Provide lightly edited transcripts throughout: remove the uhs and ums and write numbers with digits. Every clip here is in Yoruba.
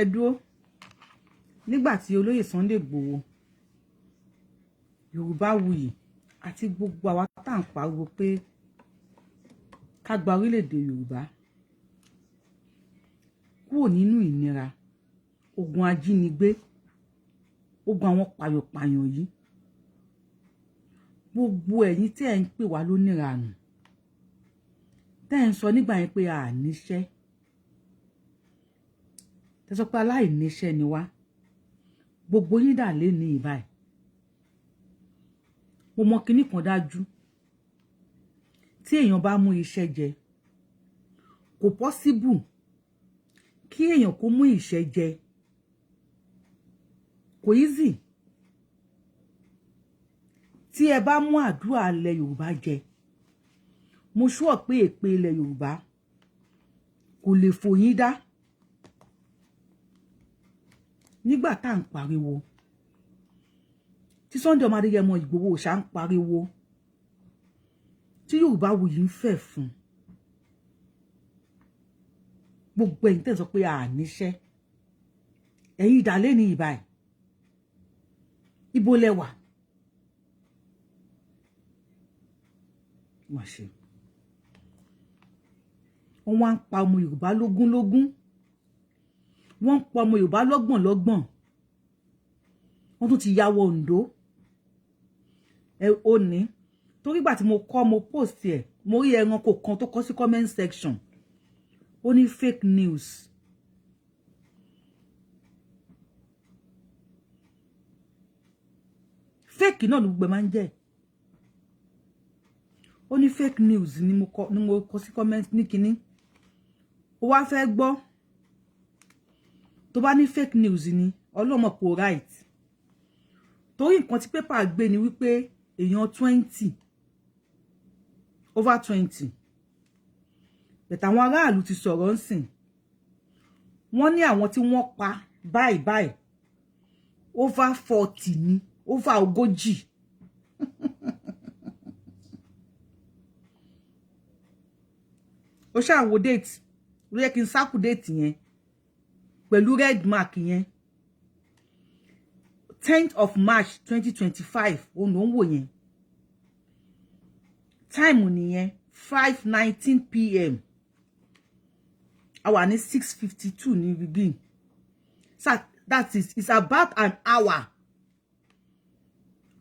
ẹ dúró nígbà tí olóyè Sunday Igboho Yorùbáwùyí àti gbogbo àwa tá à ń pariwo pé ká gba orílẹ̀-èdè Yorùbá kúrò nínú ìnira ogun ajínigbé ogun àwọn pàyọ̀pàyàn yìí gbogbo ẹ̀yin tí ẹ̀ ń pè wá lóníranù tẹ́ ẹ̀ ń sọ nígbà yẹn pé a níṣẹ́ tẹ́ sọ pé aláìníṣẹ́ ni wá gbogbo yín dà lé ní ìbáyìí mo mọ kinní kan dájú tí èèyàn bá mú iṣẹ́ jẹ kò possible kí èèyàn kó mú iṣẹ́ jẹ kò easy tí ẹ bá mú àdúrà ilẹ̀ Yorùbá jẹ mo sure pé èpè ilẹ̀ Yorùbá kò lè fò yín dá nígbà tá à ń pariwo tí Sunday ọmọ Adéyẹmọ Ìgbòho ṣá ń pariwo tí Yorùbáwùyí ń fẹ́ fún gbogbo ẹ̀yin tẹ́ sọ pé a níṣẹ́ ẹ̀yin ìdálé ní ìbáyìí ibo lẹ́wà wọ́n ṣe wọ́n wá ń pa ọmọ Yorùbá lógúnlógún wọ́n ń pa ọmọ Yorùbá lọ́gbọ̀nlọ́gbọ̀n wọ́n tún ti yáwọ́ Ondo ó ní torí gbà tí mo post ẹ̀ mo rí ẹranko kan tó kọ sí comment section ó ní fake news fake náà ló gbẹ máa ń jẹ́ ó ní fake news ni mo kọ sí comment ní kinní ó wá fẹ́ gbọ́ tó bá ní fake news ni ọlọ́mọ kò right torí nǹkan tí pépà gbé ni wípé èèyàn 20 over 20 bẹ̀tà àwọn aráàlú ti sọ̀rọ̀ ń sìn wọ́n ní àwọn tí wọ́n pa báyìí over 40 ni over 40 ó ṣàwò date ló yẹ kí n sáàkù date yẹn pẹ̀lú red mark yẹn 10th of March 2025 òun ló ń wò yẹn time nìyẹn 5:19 p.m. a wà ní 6:52 ní begin so that is it's about an hour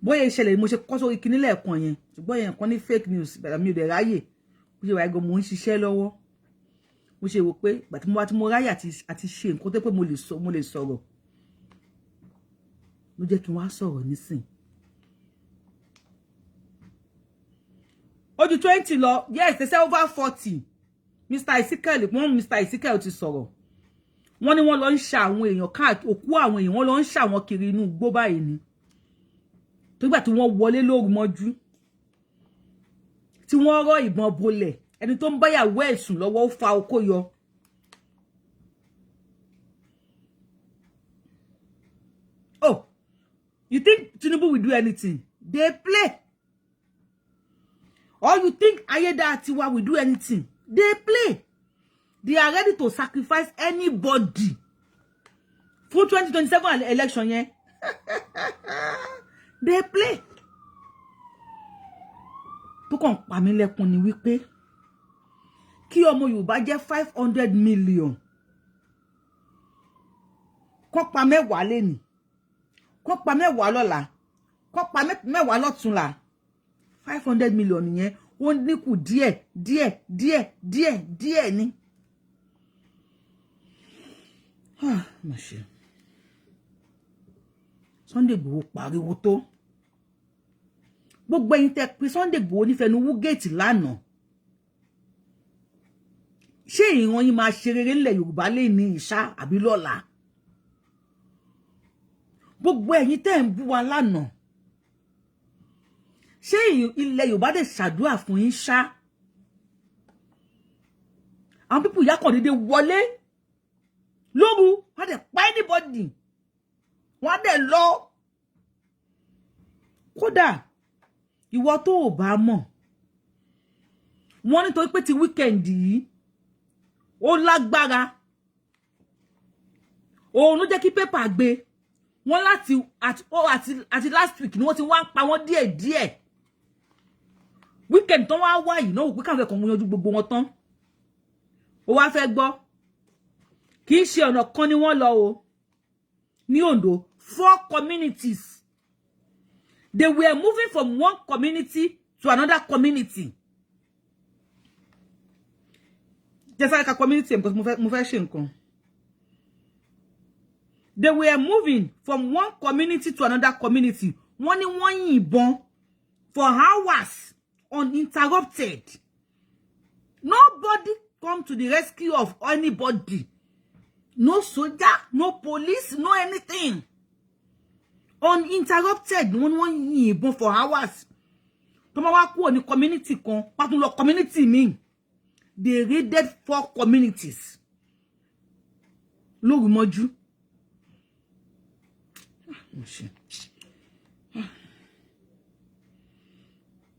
bóyá ìṣẹ̀lẹ̀ mo ṣe kọ́ sórí kíní lẹ́ẹ̀kan yẹn ṣùgbọ́n yẹn kan ní fake news bẹ̀rẹ̀ mi ò dẹ̀ ráyè mo ṣe wà ẹgbẹ́ mo ń ṣiṣẹ́ lọ́wọ́ mo ṣe wò pé ìgbà tí mo ráyè àti ṣe nǹkan tó pé mo lè sọ̀rọ̀ ló jẹ́ kí n wá sọ̀rọ̀ nísìn ó ju 20 lọ yes they say over 40 Mr. Ezekiel Mr. Ezekiel ti sọ̀rọ̀ wọ́n ní wọ́n lọ ń ṣa àwọn èèyàn káàkiri òkú àwọn èèyàn wọ́n lọ ń ṣa àwọn kiri inú igbó báyìí ni nígbà tí wọ́n wọlé lóru mọ́jú tí wọ́n rọ́ ìbọn bolẹ̀ ẹni tó ń báyàwó ẹ̀ sùn lọ́wọ́ ó fa okó yọ oh you think Tinubu will do anything they play or you think Ayédátiwa will do anything they play they are ready to sacrifice anybody for 2027 election yẹn they play tó kàn pa mí lẹ́kùn ni wípé kí ọmọ Yorùbá jẹ́ 500 million kó pa mẹ́wàá lẹ́ni kó pa mẹ́wàá lọ́la kó pa mẹ́wàá lọ́túnla 500 million yẹn ó dínkù díẹ̀ ni má ṣe Sunday Igboho pariwo tó gbogbo ẹ̀yin tẹ́ pé Sunday Igboho nífẹ̀ẹ́nu wúgẹ́ẹ̀tì lánàá ṣé ìran yín máa ṣe rere ńlẹ̀ Yorùbá lè ní ìṣá àbí lọ́la gbogbo ẹ̀yin tẹ́ ń bú wa lánàá ṣé ilẹ̀ Yorùbá dẹ̀ ṣàdúrà fún yín ṣá àwọn pípù ìyá kan dédé wọlé lóru wọ́n dẹ̀ pa anybody wọ́n dẹ̀ lọ kódà ìwọ tó ò bá mọ̀ wọ́n nítorí pé ti weekend yìí ó lágbára òun ló jẹ́ kí paper gbé wọ́n láti àti last week ni wọ́n ti wá pa wọ́n díẹ̀ weekend tán wá yìí náà wò pé káwọn ẹ̀kọ́ yanjú gbogbo wọn tán ó wá fẹ́ gbọ́ kì í ṣe ọ̀nà kan ni wọ́n lọ o ní Ondo 4 communities they were moving from one community to another community just like a community because mo fẹ́ ṣe nǹkan. They were moving from one community to another community. Wọ́n ní wọ́n yìnbọn for hours uninterrupted. Nobody come to the rescue of anybody. No soldier, no police, no anything. Uninterrupted. Wọ́n yìnbọn for hours. Tó máa wá kúrò ní community kan, wá tún lọ community míì. They raided 4 communities. Lóru mọ́jú.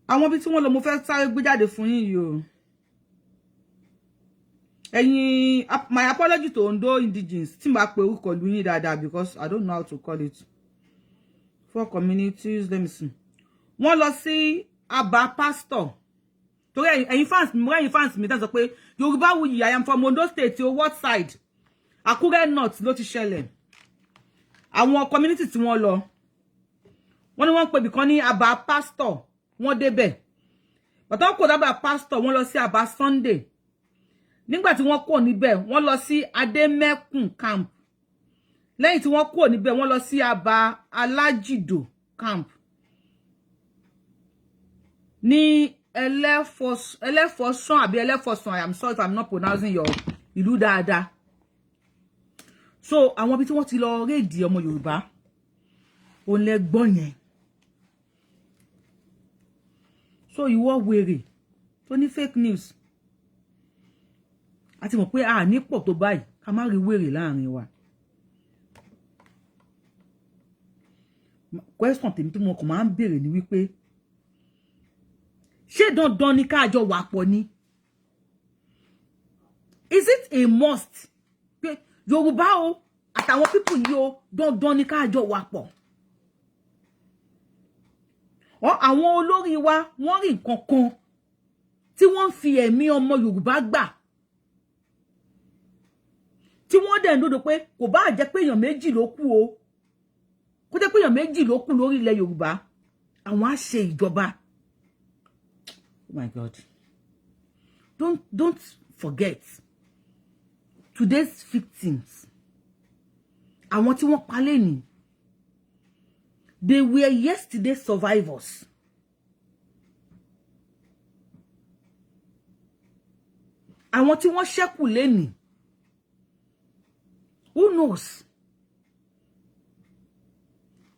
Àwọn bí tí wọ́n lọ mo fẹ́ sáré gbé jáde fún yín yìí o. Ẹ̀yin, my apology to Ondo indigenes tí màá pe orúkọ lu yín dáadáa because I don't know how to call it. 4 communities, let me see. Wọ́n lọ sí Aba pastor. Torí ẹ̀yin fans mi tán sọ pé Yorùbáwùyí, I am from Ondo state, o what side? Àkúrẹ́ north ló ti ṣẹlẹ̀. Àwọn community tí wọ́n lọ wọ́n ní wọ́n pè bìkan ní Aba pastor wọ́n débẹ̀ bàtà kò dábàá pastor wọ́n lọ sí Aba Sunday nígbà tí wọ́n kò níbẹ̀ wọ́n lọ sí Adémẹ́kùn camp lẹ́yìn tí wọ́n kò níbẹ̀ wọ́n lọ sí Aba Alájìdò camp ní Ẹlẹ́fọ̀sán àbí Ẹlẹ́fọ̀sán. I am sorry if I am not pronouncing your ìlú dáadáa. So àwọn bí tí wọ́n ti lọ rédì ọmọ Yorùbá òun lẹ gbọ́ yẹn. So ìwọ wèrè tó ní fake news àti mọ̀ pé a ní pọ̀ tó báyìí ká má rí wèrè láàrin wa. Question tèmi tí mo kàn máa ń béèrè ni wípé ṣé dandan ni ká jọ wà pọ̀ ni? Is it a must? Yorùbá o àtàwọn people yìí o dandan ni ká jọ wà pọ̀. Àwọn olórí wa wọ́n rí nǹkan kan tí wọ́n fi ẹ̀mí ọmọ Yorùbá gbà. Tí wọ́n dẹ̀ ń dodo pé kò bá jẹ́ pé èèyàn méjì ló kú o. Kò jẹ́ pé èèyàn méjì ló kú lórí ilẹ̀ Yorùbá. Àwọn á ṣe ìjọba. Oh my God. Don't forget. Today's victims, àwọn tí wọ́n pa lẹ́ni, they were yesterday's survivors. Àwọn tí wọ́n ṣẹ́kù lẹ́ni, who knows?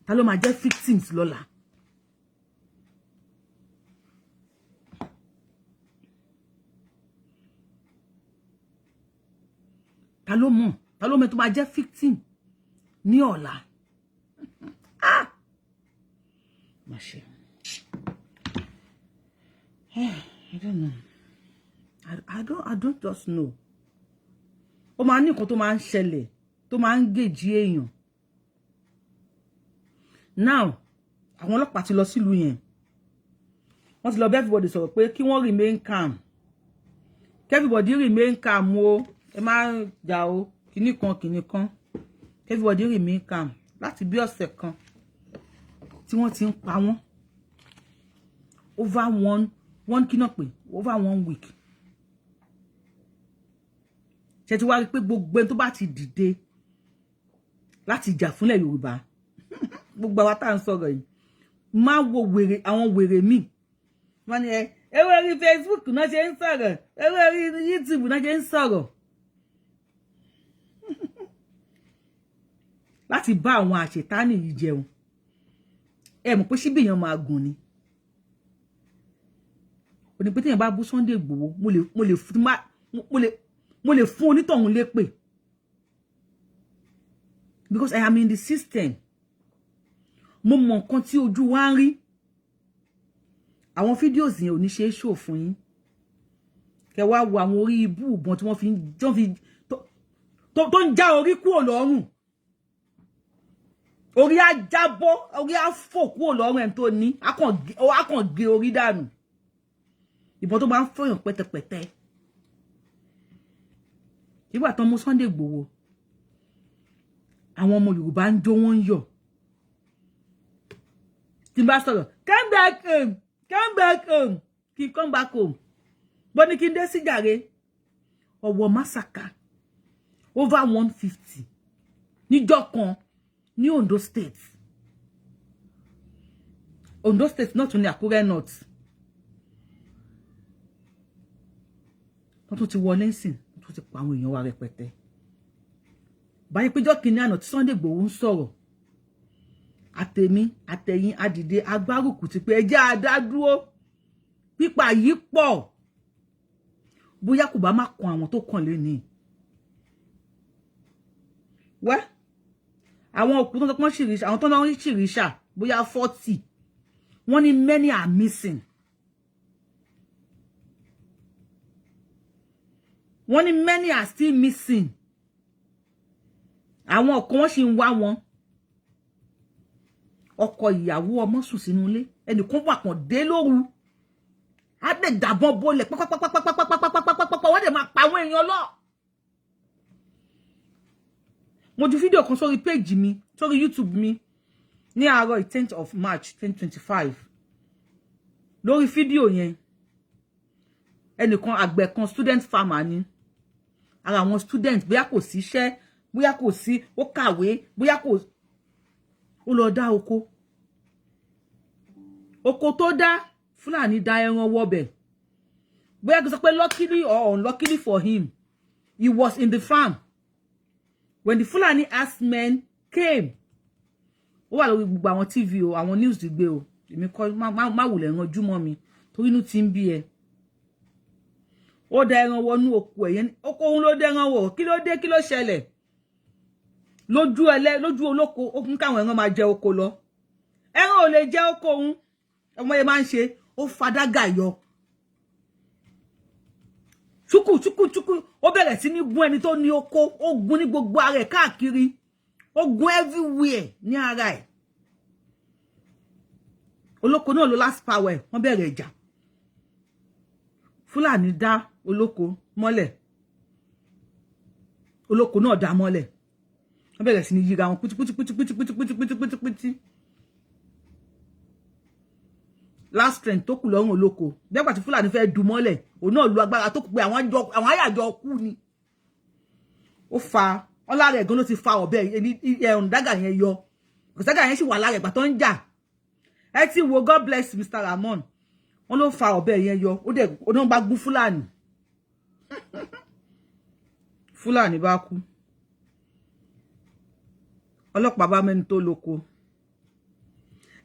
Ta ló máa jẹ́ victims lọ́la? Ta ló mọ̀ tó máa jẹ́ victim ní ọ̀la? Máṣe. I don't know. I don't just know. Ó máa ní nǹkan tó máa ń ṣẹlẹ̀ tó máa ń gèjì èèyàn. Now, àwọn ọlọ́pàá ti lọ sílùú yẹn. Wọ́n ti lọ bẹ̀ everybody sọ̀rọ̀ pé kí wọ́n remain calm. Everybody remain calm o. Ẹ má jà o, kíní kan. Everybody remain calm. Láti bí ọ̀sẹ̀ kan tí wọ́n ti ń pa wọ́n. Over one week. Ṣé ti wá rí pé gbogbo ẹni tó bá ti dìde láti jà fúnlẹ̀ Yorùbá. Gbogbo àwa tá ń sọ̀rọ̀ yìí. Má wo wèrè àwọn wèrè míì. Wọ́n ní ewé Facebook náà ṣe ń sọ̀rọ̀, ewé YouTube náà ṣe ń sọ̀rọ̀. Láti bá àwọn àṣetánì yìí jẹun. Ẹ mọ̀ pé síbí èèyàn máa gùn ni. Ó ní pé téèyàn bá bú Sunday Igboho, mo lè fún onítọ̀hún lépè. Because I am in the system. Mo mọ̀ nǹkan tí ojú wa ń rí. Àwọn fídíòs yẹn ò ní ṣe é show fún yín. Kẹ́ wá wo àwọn orí ibú ìbọn tí wọ́n fi tó ń já orí kúrò lọ́rùn Orí á jábọ́, orí á fò kúrò lọ́rùn ẹni tó ní, á kàn gé orí dànù. Ìbọn tó bá ń fọyàn pẹ́tẹpẹ́tẹ. Ìgbà tán mú Sunday Igboho. Àwọn ọmọ Yorùbá ń jó wọ́n ń yọ̀. Tí bá sọ̀rọ̀, come back home, come back home. Kí come back home. Bọ́ ní kí n dé sí jàre. Ọ̀wọ̀ massacre. Over 150. Níjọ́ kan ní Ondo State. Ondo State not only Akure North. Wọ́n tún ti wọlé ńsìn, wọ́n tún ti pa àwọn èèyàn wa rẹpẹtẹ. Báyìí péjọ́ kìíní àná tí Sunday Igboho ń sọ̀rọ̀. Àtèmi, àtẹ̀yìn, adìde, agbárùkù ti pé ẹjẹ́ adádúró. Pípa yìí pọ̀. Bóyá kò bá má kan àwọn tó kàn lénìí. Wẹ́, àwọn òkú tó pọ́n ṣìrìṣà, àwọn tó náà ń ṣìrìṣà, bóyá 40. Wọ́n ní many are missing. Wọ́n ní many are still missing. Àwọn ọ̀kan wọ́n sì ń wá wọn. Ọkọ ìyàwó ọmọ sùn sínú ilé. Ẹnìkan wà kàn dé lóru. Á dẹ̀ dàbọn bolẹ̀ pápápápápápápápápápápá wọ́n dẹ̀ máa pa àwọn èèyàn lọ. Mo ju fídíò kan sórí page mi, sórí YouTube mi ní àárọ̀ 10th of March 2025. Lórí fídíò yẹn, ẹnìkan àgbẹ̀ kan student farmer ni. Ara àwọn student bóyá kò sí iṣẹ́, bóyá kò sí, ó kàwé, bóyá kò ó lọ dá oko. Oko tó dá, Fúlàní dá ẹran wọbẹ̀. Bóyá kò sọ pé luckily or unluckily for him, he was in the farm. When the Fulani herdsmen came, ó wà lórí gbogbo àwọn TV o, àwọn news ti gbé o. Èmi kọ́ má wulẹ̀ ranjú mọ́ mi torí inú ti ń bí ẹ. Ó dá ẹran wọnú oko ẹ̀yẹn. Oko òun ló dá ẹran wọ̀. Kí ló dé? Kí ló ṣẹlẹ̀? Lójú olóko, ó kún káwọn ẹran máa jẹ oko lọ. Ẹran ò lè jẹ oko òun. Ọmọ yẹn máa ń ṣe, ó fadágà yọ. Chuku. Ó bẹ̀rẹ̀ sí ní gún ẹni tó ní oko. Ó gún ní gbogbo ara ẹ̀ káàkiri. Ó gún everywhere ní ara ẹ̀. Olóko náà ló last power. Wọ́n bẹ̀rẹ̀ ìjà. Fúlàní dá olóko mọ́lẹ̀. Olóko náà dá mọ́lẹ̀. Wọ́n bẹ̀rẹ̀ sí ní yíra wọn pítípítípítípítípítípítípítí. Last strength tó kù lọ́rùn olóko. Bẹ́gbà tí Fúlàní fẹ́ dù mọ́lẹ̀, òun náà lu agbára tó kù pé àwọn àyàjọ kú ni. Ó fa, ọlára ẹ̀gán ló ti fa ọ̀bẹ ẹ̀rùn dágà yẹn yọ. Kòságà yẹn sì wà lára ẹ̀gbà tó ń jà. Ẹ ti wo God bless Mr. Ramon. Wọ́n ló fa ọ̀bẹ yẹn yọ. Ó náà bá gún Fúlàní. Fúlàní bá kú. Ọlọ́pàá bá mẹ́ni tó lóko.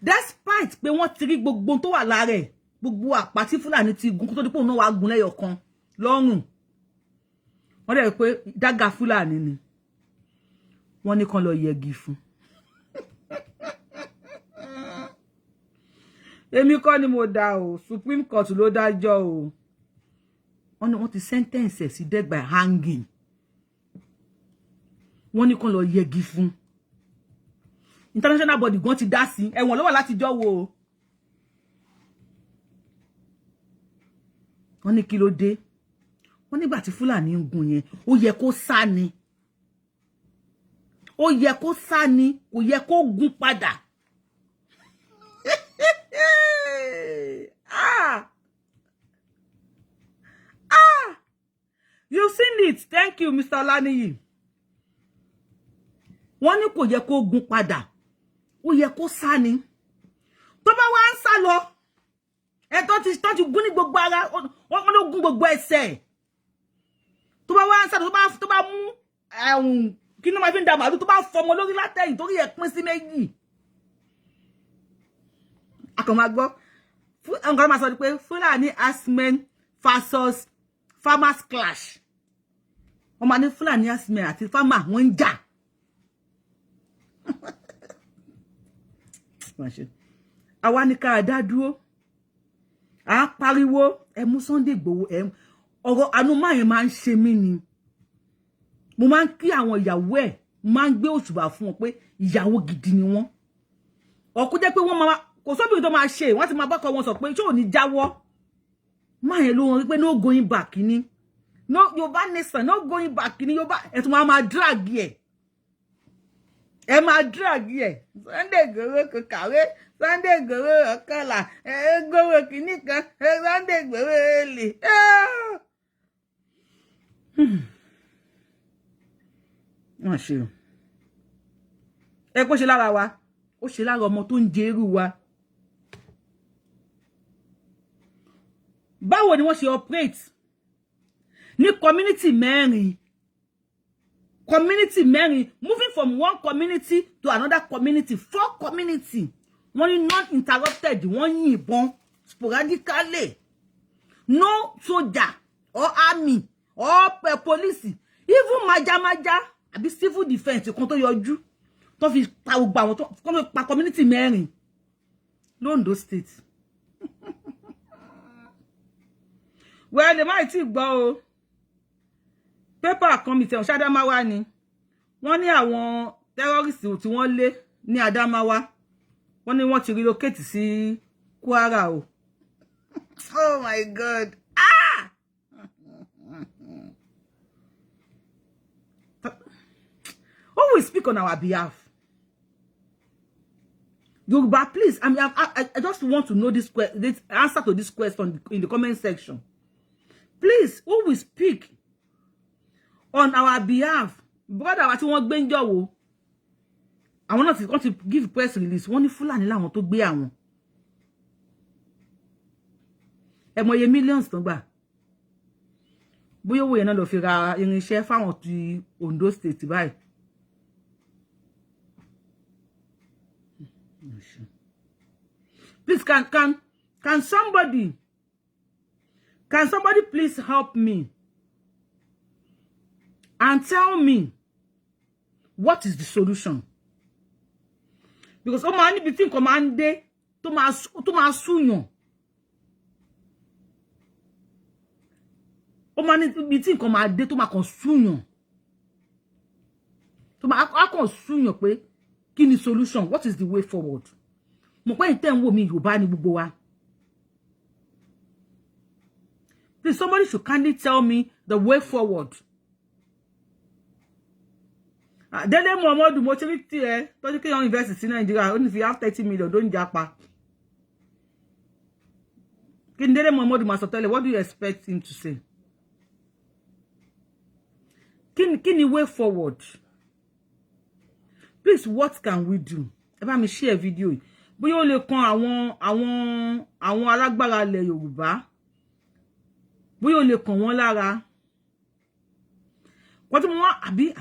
Despite pé wọ́n ti rí gbogbo tó wà lára ẹ̀, gbogbo àpá tí Fúlàní ti gún kó tó dípò náà wá gún lẹ́yọ kan lọ́rùn. Wọ́n dẹ̀ rí pé dága Fúlàní ni. Wọ́n ní kán lọ yẹgi fún. Èmi kọ́ ni mo dá o, Supreme Court ló dájọ́ o. Wọ́n ní wọ́n ti sentence sí death by hanging. Wọ́n ní kán lọ yẹgi fún. International body gan ti dá sí ẹ̀wọ̀n ló wà láti jọ́ wo. Wọ́n ní kí ló dé? Wọ́n nígbà tí Fúlàní ń gún yẹn, ó yẹ kó sá ni. Ó yẹ kó sá ni, kò yẹ kó gún padà. You've seen it. Thank you, Mr. Olaniyi. Wọ́n ní kò yẹ kó gún padà. Ó yẹ kó sá ni. Tó bá wá ń sá lọ, tó ti gún ní gbogbo ara, wọ́n ló gún gbogbo ẹsẹ̀. Tó bá wá ń sá lọ, tó bá mú kí ló máa fi ń da màálù, tó bá fọmọ lórí látẹ̀yìn torí ẹ̀ pín sí méjì. A kàn máa gbọ́. Àwọn kan máa sọ pé Fulani herdsmen versus farmers clash. Wọ́n máa ní Fulani herdsmen àti farmer wọ́n ń jà. Àwa ní ká dá dúró. À pariwo ẹ mú Sunday Igboho ọ̀rọ̀ àánú máa yẹn máa ń ṣe mí ni. Mo máa ń kí àwọn ìyàwó ẹ̀ máa ń gbé òṣùbà fún wọn pé ìyàwó gidi ni wọ́n. Ọkọ jẹ́ pé wọ́n máa kò sóbìnrin tó máa ṣe wọ́n ti máa bá kọ wọn sọ pé ṣé ò ní jáwọ́. Máa yẹn ló wọn pé no going back ni. No Yorùbá nation no going back ni Yorùbá ẹ tún máa drag ẹ. Ẹ máa drag ẹ. Sunday Igboho kò kàwé, Sunday Igboho ọ̀kànlá, Igboho kìíní kan, Sunday Igboho èlé. Wọ́n ṣe o. Ẹ kó ṣe lára wa, ó ṣe lára ọmọ tó ń jẹ irú wa. Báwo ni wọ́n ṣe operate ní community mẹ́rin? Community mẹ́rin, moving from one community to another community, 4 community. Wọ́n ní non-interrupted, wọ́n yìnbọn sporadically. No soldier or army or police, even majamaja àbí civil defense kan tó yọjú tó fi pa gbogbo àwọn tó pa community mẹ́rin l'Ondo state. Well, the mighty gbọ́ o. Paper committee on Adamawa ni. Wọ́n ní àwọn terrorists tí wọ́n lé ní Adamawa. Wọ́n ní wọ́n ti relocate sí Kwara o. Oh my God. Ah! Who will speak on our behalf? Yoruba, please. I just want to know this answer to this question in the comment section. Please, who will speak on our behalf? Brother, what you want Benjo wo? I want to give press release. Wọ́n ní Fúlàní làwọn tó gbé àwọn. Ẹ mọ iye millions tó gbà. Bóyá owó yẹn náà lọ fi ra irinṣẹ́ fáwọn ti Ondo state báyìí. Please, can somebody please help me and tell me what is the solution? Because o ma ni bitin commande to ma suyan. O ma ni bitin commande to ma kon suyan. To ma kon suyan pé kí ni solution? What is the way forward? Mo pe nten wo mi Yorùbá ni gbogbo wa. Please, somebody should kindly tell me the way forward. Dele Muhammadu mo ti rí tiẹ̀ tó ní kéèyàn invest in Nigeria, only if you have 30 million, don't japa. Kí ni Dele Muhammadu máa sọ tẹ́lẹ̀, what do you expect him to say? Kí ni way forward? Please, what can we do? Ẹ bá mi share video yìí. Bóyá ó lè kan àwọn alágbára ilẹ̀ Yorùbá. Bóyá ó lè kàn wọ́n lára. Wọ́n tí mo wá àbí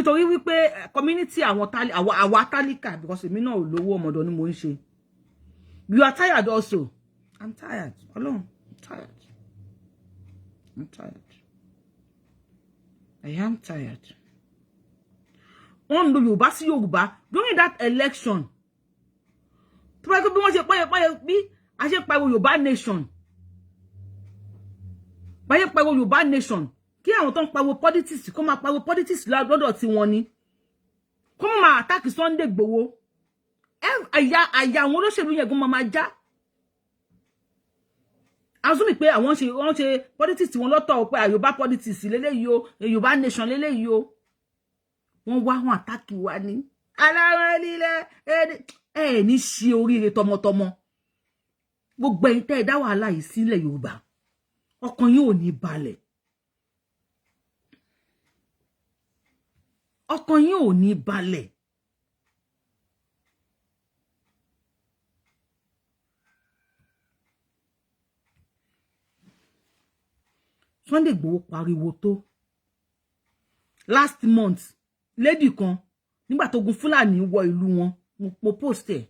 torí wípé community àwa tálíkà, because èmi náà ò lówó ọmọdọ̀ ni mo ń ṣe. You are tired also. I'm tired. Ọlọ́run, I'm tired. I am tired. Ondo Yorùbá sí Yorùbá during that election. Tó bá gbé bí wọ́n ṣe páyẹ bí a ṣe pariwo Yorùbá nation. Báyé pariwo Yorùbá nation. Kí àwọn tó ń pariwo politics kó máa pariwo politics lọ́dọ̀ tí wọ́n ní. Kó máa attack Sunday Igboho. Àyà àwọn olóṣèlú yẹn gan máa já. Azumi pé àwọn ṣe politics wọn lọ́tọ̀ pé Yorùbá politics lélẹ́yìí o, Yorùbá nation lélẹ́yìí o. Wọ́n wá wọn attack wa ní. Aláwọ̀ lílẹ̀ ní ṣe oríire tọmọtọmọ. Gbogbo ẹ̀yin tẹ́ ẹ dá wàhálà yìí sílẹ̀ Yorùbá. Ọkàn yín ò ní balẹ̀. Ọkàn yín ò ní balẹ̀. Sunday Igboho pariwo tó. Last month, lady kan nígbà tó gun Fúlàní wọ ìlú wọn, mo post ẹ̀.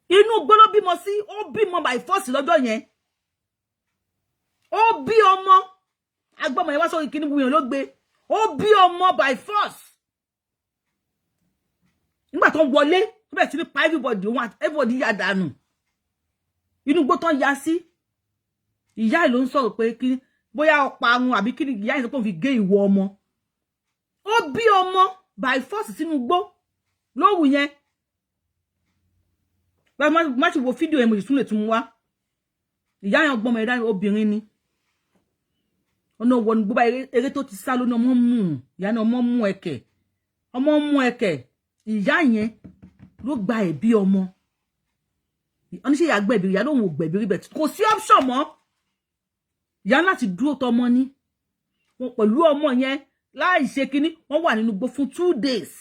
Inú gbolo bímọ sí, ó bímọ by force lọ́jọ́ yẹn. Ó bí ọmọ. Agbọ́mọ yẹn wá sórí kíní buyan ló gbé. Ó bí ọmọ by force. Nígbà tó wọlé, ó bẹ̀rẹ̀ sí ní pa everybody ya dànù. Inú gbó tán ya sí. Ìyá ẹ̀ ló ń sọ̀rọ̀ pé bóyá ọparun àbí kíni ìyá yẹn sọ pé òun fi gé ìwọ ọmọ ó bí ọmọ by force sínú gbó Lowo yẹn má ti wo fídíò yẹn mo sì tún lè tún wá ìyá yẹn gbọ́mọ ẹ̀dá obìnrin ni ọ̀nà wọnú gbogbo eré tó ti sá lónà ọmọ mú ìyá náà ọmọ mú ẹ̀kẹ́ ìyá yẹn ló gba ẹ̀bí ọmọ oníṣẹ́ ìyá gbẹ̀bí ìyá lóun ò gbẹ̀bí rí bẹ̀ kò sí option mọ́ ìyá láti dúró tọmọ ní wọn pẹ̀lú ọmọ yẹn láì ṣe kinní wọ́n wà nínú igbó fún 2 days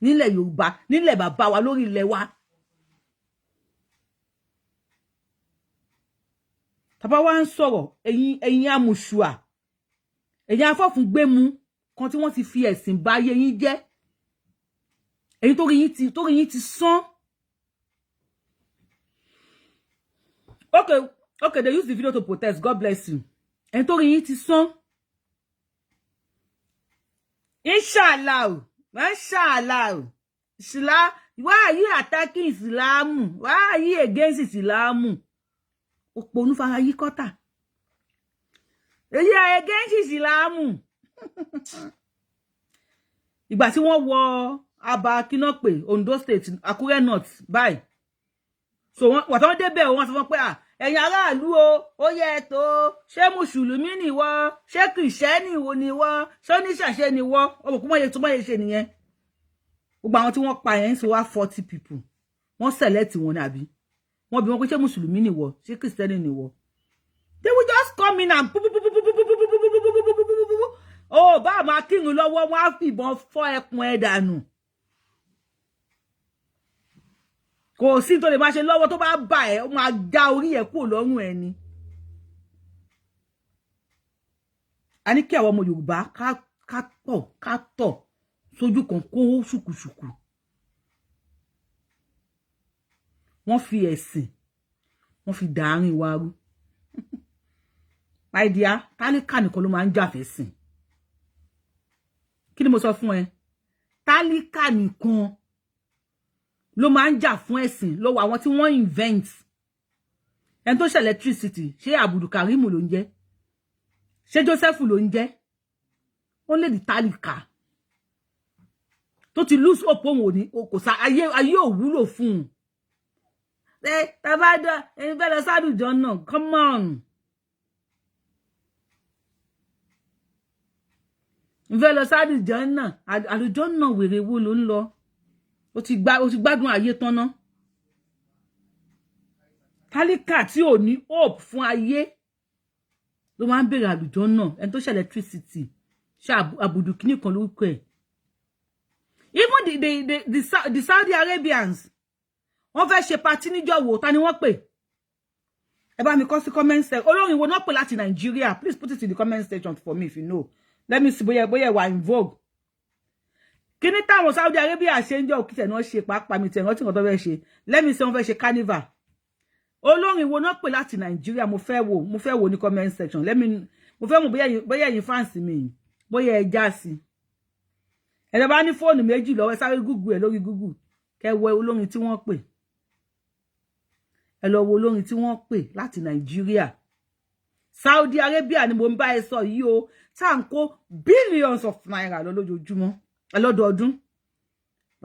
nílẹ̀ Yorùbá nílẹ̀ bàbá wa lórí ilẹ̀ wa tàbá wa ń sọ̀rọ̀ ẹ̀yin amùṣùà ẹ̀yin afọ́fún gbé mu kan tí wọ́n ti fi ẹ̀sìn bá ayé yín jẹ́ ẹ̀yin torí yín ti sán. Okay, they use the video to protest. God bless you. ẹ̀yin torí yín ti sán. Inshallah. Islam, why are you attacking Islam? Why are you against Islam? Òpònú fara yí kọ́tà. You are against Islam. Ìgbà tí wọ́n wọ Aba Kinope, Ondo State, Akure North, báyìí. So wọ́n tó débẹ̀ wọ́n sọ pé ẹ̀yin aráàlú ó yẹ tó ṣé mùsùlùmí ni wọ́ ṣé kìrìsìtẹ́nì wo ni wọ́ ṣé oníṣàṣẹ ni wọ́ ọmọ kó mọ̀ye tó mọ̀ye ṣe nìyẹn gbogbo àwọn tí wọ́n pa yẹn sì wá 40 people wọ́n select wọn àbí wọ́n bi wọ́n pé ṣé mùsùlùmí ni wọ́ ṣé kìrìsìtẹ́nì ni wọ́ they will just come in and oh bá máa kírun lọ́wọ́ wọ́n á fìbọn fọ́ ẹkùn ẹ̀ dànù kò sí tó lè máa ṣe lọ́wọ́ tó bá bà ẹ́ ó máa já orí ẹ̀ kúrò lọ́rùn ẹ̀ ni. A ní kí àwọn ọmọ Yorùbá ká tọ̀ sójú kan kó ṣùkùṣùkù. Wọ́n fi ẹ̀sìn wọ́n fi dàárín wa rú. My dear, tálíkà nìkan ló máa ń jà fẹ́sìn. Kí ni mo sọ fún ẹ? Tálíkà nìkan ló máa ń jà fún ẹ̀sìn lọ́wọ́ àwọn tí wọ́n invent ẹni tó ṣe electricity ṣé Abdul Karim ló ń jẹ́ ṣé Joseph ló ń jẹ́ ó lè di tálíkà tó ti lose hope òun ò ní kò sá ayé ò wúlò fún un tabada ẹni fẹ́ lọ sádùjọ náà come on fẹ́ lọ sádùjọ náà àlùjọ náà wèrè wo ló ń lọ ó ti gbádùn ayé tán ná tálíkà tí ò ní hope fún ayé ló máa ń bèrè àlùjọ náà ẹni tó ṣe electricity ṣe àbùdù kìíní kan lórúkọ ẹ̀ even the Saudi Arabians wọ́n fẹ́ ṣe party níjọ́ wo ta ni wọ́n pè ẹ bá mi kọ sí comment section olórin wo náà pè láti Nigeria please put it in the comment section for me if you know let me see bóyá wà in vogue kíní táwọn Saudi Arabia ṣe ń jọ òkìtẹ̀ náà ṣe pàápàá mi tẹ̀ rántí nǹkan tó fẹ́ ṣe let me see wọ́n fẹ́ ṣe carnival olórin wo náà pè láti Nigeria mo fẹ́ wò ní comment section mo fẹ́ mọ̀ bóyá ẹ̀yin fans mi bóyá ẹ já sí ẹ bá ní fóònù méjì lọ́wọ́ sáré Google ẹ lórí Google kẹ́ wo olórin tí wọ́n pè ẹ lọ wo olórin tí wọ́n pè láti Nigeria Saudi Arabia ni mo ń bá ẹ sọ yìí o tá ń kó billions of naira lọ lójoojúmọ́ lọ́dọọdún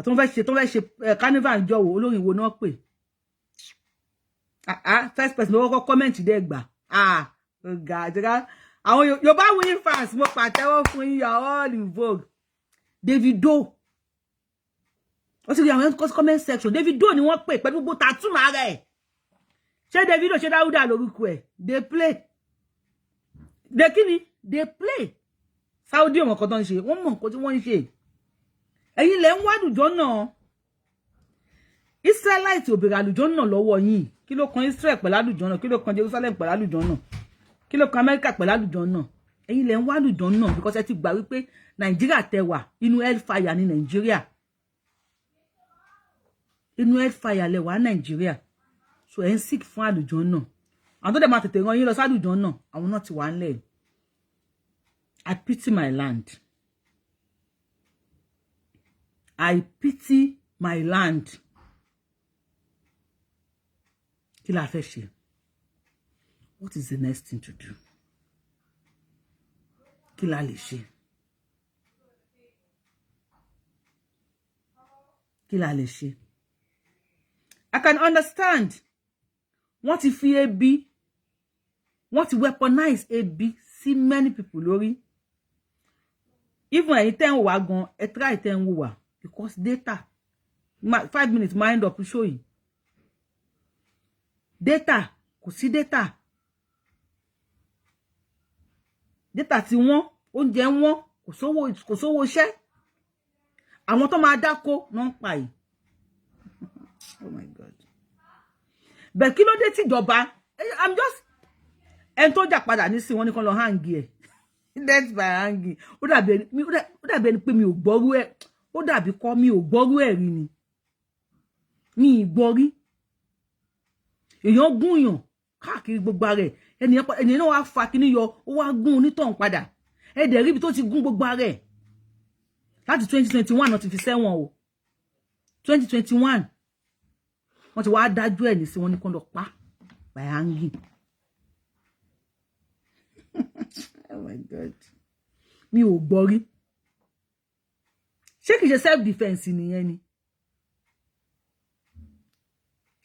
tó fẹ́ ṣe carnival jọ wo olórin wo náà pè first person ló kọ́kọ́ comment dé gbà ga àwọn Yorùbá winning fans mo pàtẹ́wọ́ fún yín you are all in vogue Davido ó sì rí àwọn comment section Davido ni wọ́n pè pẹ̀lú gbogbo tattoo ara ẹ̀ ṣé Davido ṣe Dáúdà lórúkọ ẹ̀ they play they kíni they play Saudi ọmọ kan tó ń ṣe wọ́n mọ̀ nǹkan tí wọ́n ń ṣe ẹ̀yin lẹ ń wá àlùjọ náà Israelite ò bèrè àlùjọ náà lọ́wọ́ yín kí ló kan Israel pẹ̀lú àlùjọ náà kí ló kan Jerusalem pẹ̀lú àlùjọ náà kí ló kan America pẹ̀lú àlùjọ náà ẹ̀yin lẹ ń wá àlùjọ náà because ẹ ti gbà wípé Nàìjíríà tẹwà inú hellfire ní Nàìjíríà inú hellfire lẹ wà Nàìjíríà so ẹ ń seek fún àlùjọ náà àwọn tó dẹ̀ máa tètè rán yín lọ sálùjọ náà àwọn náà ti wà ńlẹ̀ I pity my land. I pity my land. Kí la fẹ́ ṣe? What is the next thing to do? kí la lè ṣe? Kí la lè ṣe? I can understand. Wọ́n ti fi ebi, wọ́n ti weaponize ebi sí many people lórí. Even ẹ̀yin tẹ́ ń wá gan, ẹ try tẹ́ ń wá because data 5 minutes mind up show yìí. Data, kò sí data. Data tí wọ́n, oúnjẹ wọ́n, kò sówó iṣẹ́. Àwọn tó máa dáko non pa yìí. Oh my God. But kí ló dé tí ìjọba, I'm just ẹni tó jà padà ní sí wọn ní kan lọ hang ẹ. That's by hanging. Ó dàbí ẹni pé mi ò gbọ́rú ẹ̀. Ó dàbí kọ́ mi ò gbọ́rú ẹ̀ rí ni. Mi ì gbọ́ rí. Èèyàn gún yàn káàkiri gbogbo ara ẹ̀. Ẹni náà wá fa kíní yọ, ó wá gún onítọ̀hún padà. Ẹ dẹ̀ rí ibi tó ti gún gbogbo ara ẹ̀. Láti 2021 náà ti fi sẹ́wọ̀n o. 2021 wọ́n ti wá dájú ẹ̀ ní sí wọn ní kán lọ pa by hanging. Oh my God. Mi ò gbọ́ rí. Ṣé kìí ṣe self defense nìyẹn ni?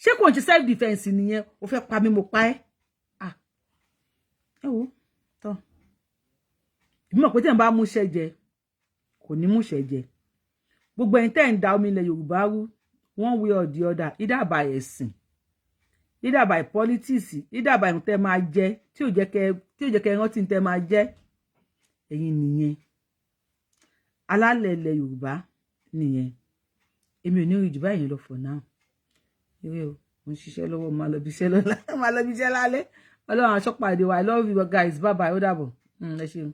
Ṣé kò ń ṣe self defense nìyẹn? Ó fẹ́ pa mí mo pa ẹ́. Ah. Ẹ wo tán. Èmi mọ̀ pé tí ẹ̀ ń bá mú ṣẹ́ jẹ, kò ní mú ṣẹ́ jẹ. Gbogbo ẹ̀yin tẹ́ ń da omi ilẹ̀ Yorùbá rú, one way or the other, either by ẹ̀sìn, either by politics, either by tẹ́ máa jẹ, tí ò jẹ́ kẹ́ rántí tẹ́ máa jẹ. Ẹ̀yin nìyẹn. Alálẹ̀ ilẹ̀ Yorùbá nìyẹn. Èmi ò ní rí jù báyìí lọ for now. Ire o, mo ń ṣiṣẹ́ lọ́wọ́, máa lọ bí iṣẹ́ lọ́la, máa lọ bí iṣẹ́ lálẹ́. Ọlọ́run aṣọ́pàdé wa. I love you guys. Bye bye. Ó dàbọ̀. Ẹ ṣeun.